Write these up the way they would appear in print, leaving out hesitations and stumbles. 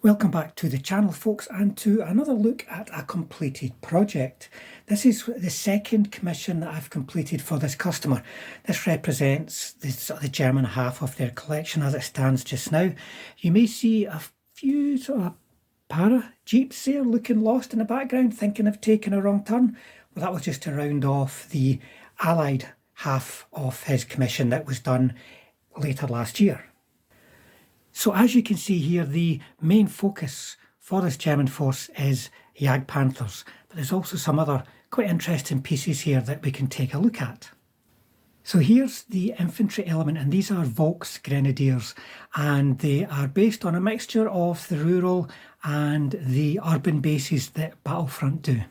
Welcome back to the channel, folks, and to another look at a completed project. This is the second commission that I've completed for this customer. This represents the German half of their collection as it stands just now. You may see a few sort of para jeeps there looking lost in the background, thinking of taking a wrong turn. Well, that was just to round off the Allied half of his commission that was done later last year. So as you can see here, the main focus for this German force is Jagdpanthers, but there's also some other quite interesting pieces here that we can take a look at. So here's the infantry element, and these are Volksgrenadiers, and they are based on a mixture of the rural and the urban bases that Battlefront do.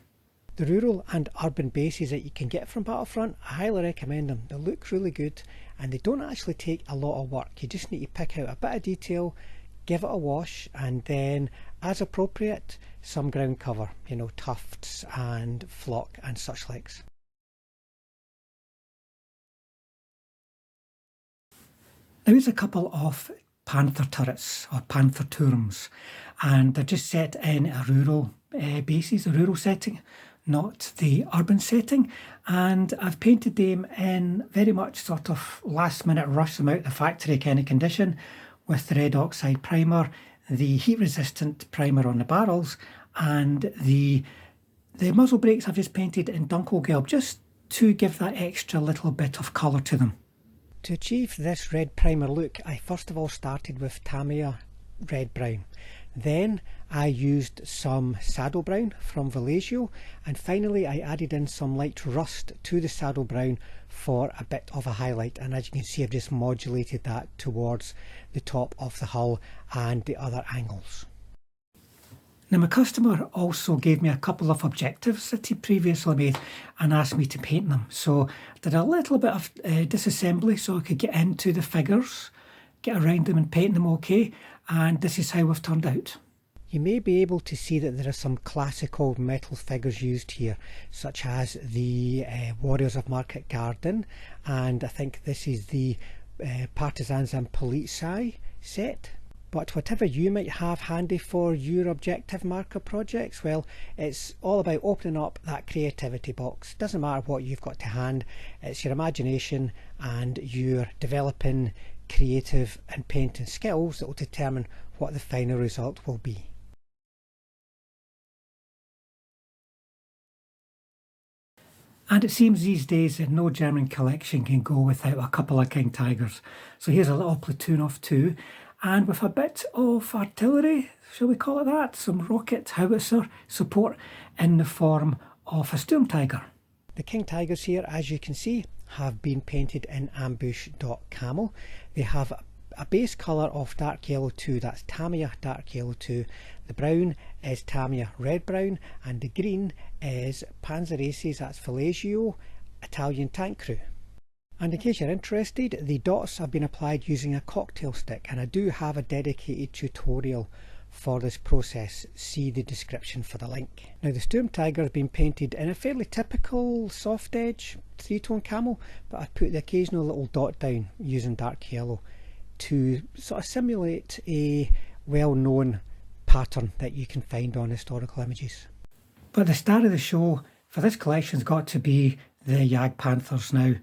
The rural and urban bases that you can get from Battlefront, I highly recommend them. They look really good and they don't actually take a lot of work. You just need to pick out a bit of detail, give it a wash, and then as appropriate, some ground cover, tufts and flock and such likes. Now here's a couple of Panther turrets or Panther turms, and they're just set in a rural bases, a rural setting, not the urban setting, and I've painted them in very much sort of last minute rush them out the factory kind of condition with the red oxide primer, the heat resistant primer on the barrels, and the muzzle brakes I've just painted in Dunkelgelb just to give that extra little bit of colour to them. To achieve this red primer look, I first of all started with Tamiya red brown. Then I used some saddle brown from Vallejo, and finally I added in some light rust to the saddle brown for a bit of a highlight, and as you can see I've just modulated that towards the top of the hull and the other angles. Now my customer also gave me a couple of objectives that he previously made and asked me to paint them, so I did a little bit of disassembly so I could get into the figures, get around them and paint them okay, and this is how we've turned out. You may be able to see that there are some classical metal figures used here, such as the Warriors of Market Garden, and I think this is the Partisans and Polizei set. But whatever you might have handy for your objective marker projects, well, it's all about opening up that creativity box. Doesn't matter what you've got to hand, it's your imagination and your developing creative and painting skills that will determine what the final result will be. And it seems these days that no German collection can go without a couple of King Tigers. So here's a little platoon of two, and with a bit of artillery, shall we call it that, some rocket howitzer support in the form of a Sturm Tiger. The King Tigers here, as you can see, have been painted in ambush dot camel. They have a base colour of dark yellow 2, that's Tamiya dark yellow 2. The brown is Tamiya red brown, and the green is Panzer Aces, that's Vallejo Italian tank crew. And in case you're interested, the dots have been applied using a cocktail stick, and I do have a dedicated tutorial for this process. See the description for the link. Now the Sturm Tiger has been painted in a fairly typical soft edge 3-tone camel, but I've put the occasional little dot down using dark yellow to sort of simulate a well-known pattern that you can find on historical images. But the star of the show for this collection's got to be the Jagdpanthers. Now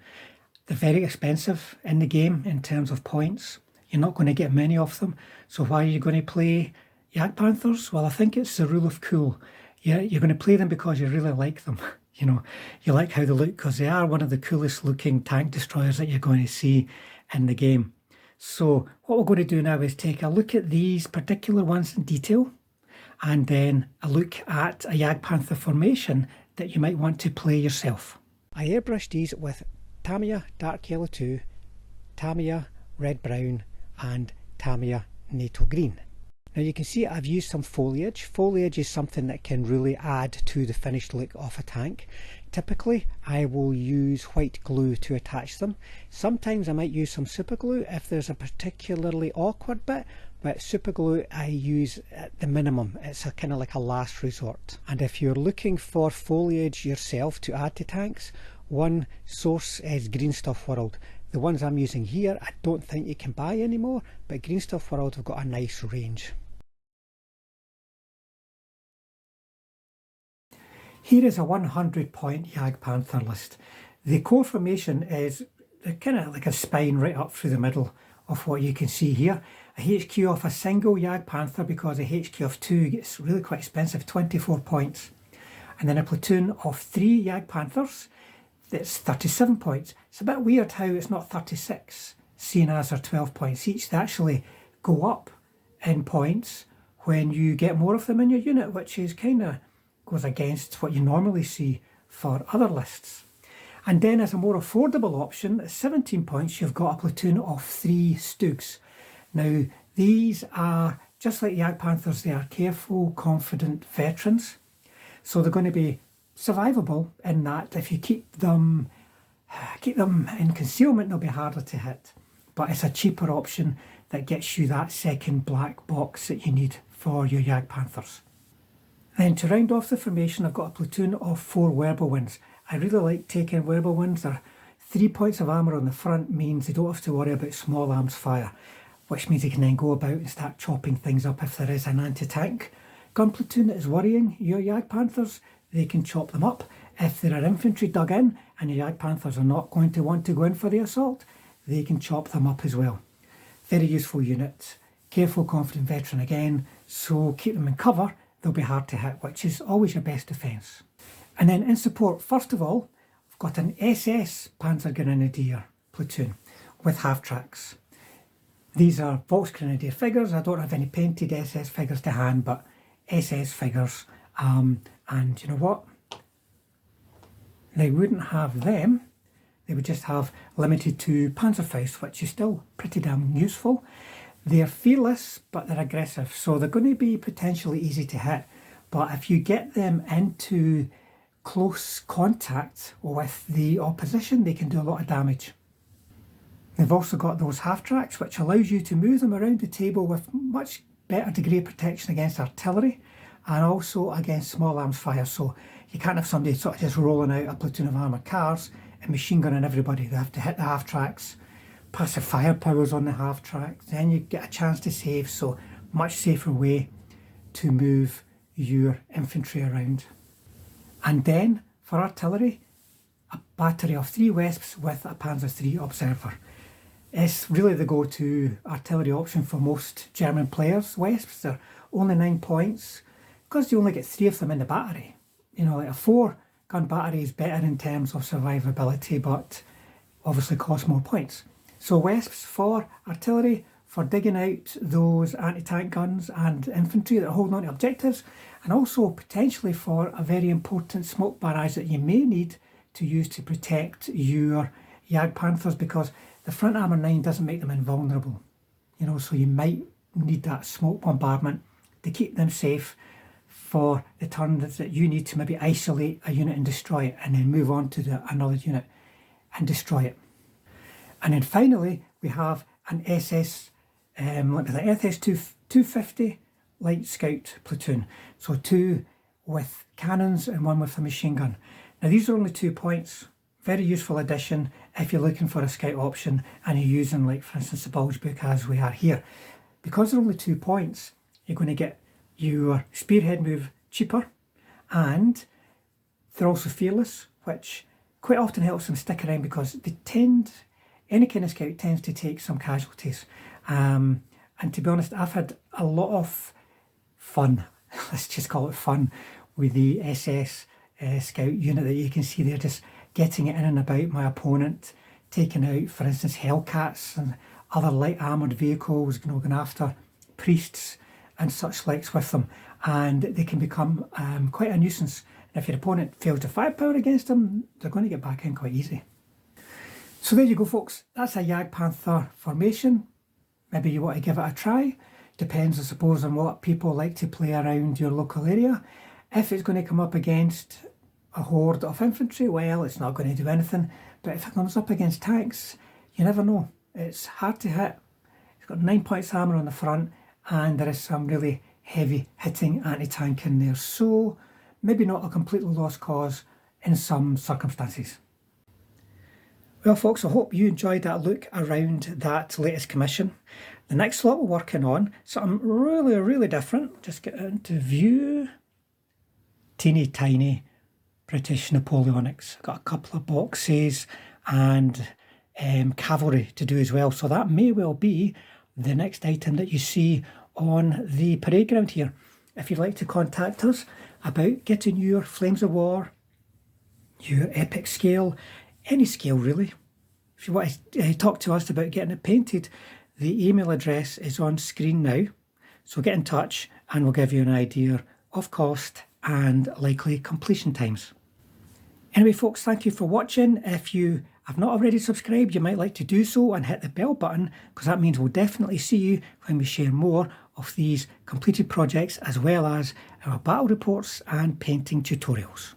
they're very expensive in the game in terms of points. You're not going to get many of them, so why are you going to play Jagdpanthers? Well, I think it's the rule of cool. You're going to play them because you really like them. You like how they look because they are one of the coolest looking tank destroyers that you're going to see in the game. So what we're going to do now is take a look at these particular ones in detail, and then a look at a Jagdpanther formation that you might want to play yourself. I airbrushed these with Tamiya dark yellow 2, Tamiya red brown, and Tamiya NATO green. Now you can see I've used some foliage. Foliage is something that can really add to the finished look of a tank. Typically I will use white glue to attach them. Sometimes I might use some super glue if there's a particularly awkward bit, but super glue I use at the minimum. It's kind of like a last resort. And if you're looking for foliage yourself to add to tanks, one source is Green Stuff World. The ones I'm using here I don't think you can buy anymore, but Green Stuff World have got a nice range. Here is a 100-point Jagdpanther list. The core formation is kind of like a spine right up through the middle of what you can see here. A HQ of a single Jagdpanther, because a HQ of 2 gets really quite expensive, 24 points. And then a platoon of 3 Jagdpanthers, that's 37 points. It's a bit weird how it's not 36, seeing as they're 12 points each. They actually go up in points when you get more of them in your unit, which is kind of goes against what you normally see for other lists. And then as a more affordable option, at 17 points, you've got a platoon of 3 Stoogs. Now, these are, just like Jagdpanthers, they are careful, confident veterans. So they're going to be survivable in that if you keep them in concealment, they'll be harder to hit. But it's a cheaper option that gets you that second black box that you need for your Jagdpanthers. Then to round off the formation, I've got a platoon of 4 Whirlwinds. I really like taking Whirlwinds. They're 3 points of armour on the front, means they don't have to worry about small arms fire, which means they can then go about and start chopping things up if there is an anti-tank gun platoon that is worrying your Jagdpanthers. They can chop them up. If there are infantry dug in and your Jagdpanthers are not going to want to go in for the assault, they can chop them up as well. Very useful unit. Careful, confident veteran again, so keep them in cover. They'll be hard to hit, which is always your best defence. And then in support, first of all, I've got an SS Panzergrenadier platoon with half-tracks. These are Volksgrenadier figures. I don't have any painted SS figures to hand, but SS figures. And you know what? They wouldn't have them. They would just have limited to Panzerfaust, which is still pretty damn useful. They're fearless, but they're aggressive, so they're going to be potentially easy to hit. But if you get them into close contact with the opposition, they can do a lot of damage. They've also got those half-tracks, which allows you to move them around the table with much better degree of protection against artillery and also against small arms fire. So you can't have somebody sort of just rolling out a platoon of armoured cars and machine gunning everybody. They have to hit the half-tracks. Passive firepower's on the half-tracks, then you get a chance to save, so much safer way to move your infantry around. And then for artillery, a battery of 3 Wesps with a Panzer III Observer. It's really the go-to artillery option for most German players. Wesps are only 9 points because you only get 3 of them in the battery. You know, like a 4-gun battery is better in terms of survivability, but obviously costs more points. So Wesps for artillery, for digging out those anti-tank guns and infantry that are holding on to objectives, and also potentially for a very important smoke barrage that you may need to use to protect your Jagdpanthers, because the front armour 9 doesn't make them invulnerable. You know, so you might need that smoke bombardment to keep them safe for the turn that you need to maybe isolate a unit and destroy it, and then move on to another unit and destroy it. And then finally, we have an SS, like the SS 250 Light Scout platoon. So 2 with cannons and 1 with a machine gun. Now these are only 2 points. Very useful addition if you're looking for a scout option and you're using, like for instance, the Bulge book as we are here. Because they're only 2 points, you're going to get your spearhead move cheaper, and they're also fearless, which quite often helps them stick around because they tend, any kind of scout tends to take some casualties. And to be honest, I've had a lot of fun, let's just call it fun, with the SS scout unit that you can see there, just getting it in and about my opponent, taking out, for instance, Hellcats and other light armoured vehicles, you know, going after priests and such likes with them. And they can become quite a nuisance. And if your opponent fails to firepower against them, they're going to get back in quite easy. So there you go, folks. That's a Jagdpanther formation. Maybe you want to give it a try. Depends, I suppose, on what people like to play around your local area. If it's going to come up against a horde of infantry, well, it's not going to do anything. But if it comes up against tanks, you never know. It's hard to hit. It's got 9 points armour on the front, and there is some really heavy hitting anti-tank in there. So maybe not a completely lost cause in some circumstances. Well, folks, I hope you enjoyed that look around that latest commission. The next lot we're working on, something really, really different. Just get into view. Teeny tiny British Napoleonics. Got a couple of boxes and cavalry to do as well. So that may well be the next item that you see on the parade ground here. If you'd like to contact us about getting your Flames of War, your epic scale, any scale really, if you want to talk to us about getting it painted, the email address is on screen now. So get in touch and we'll give you an idea of cost and likely completion times. Anyway, folks, thank you for watching. If you have not already subscribed, you might like to do so and hit the bell button, because that means we'll definitely see you when we share more of these completed projects, as well as our battle reports and painting tutorials.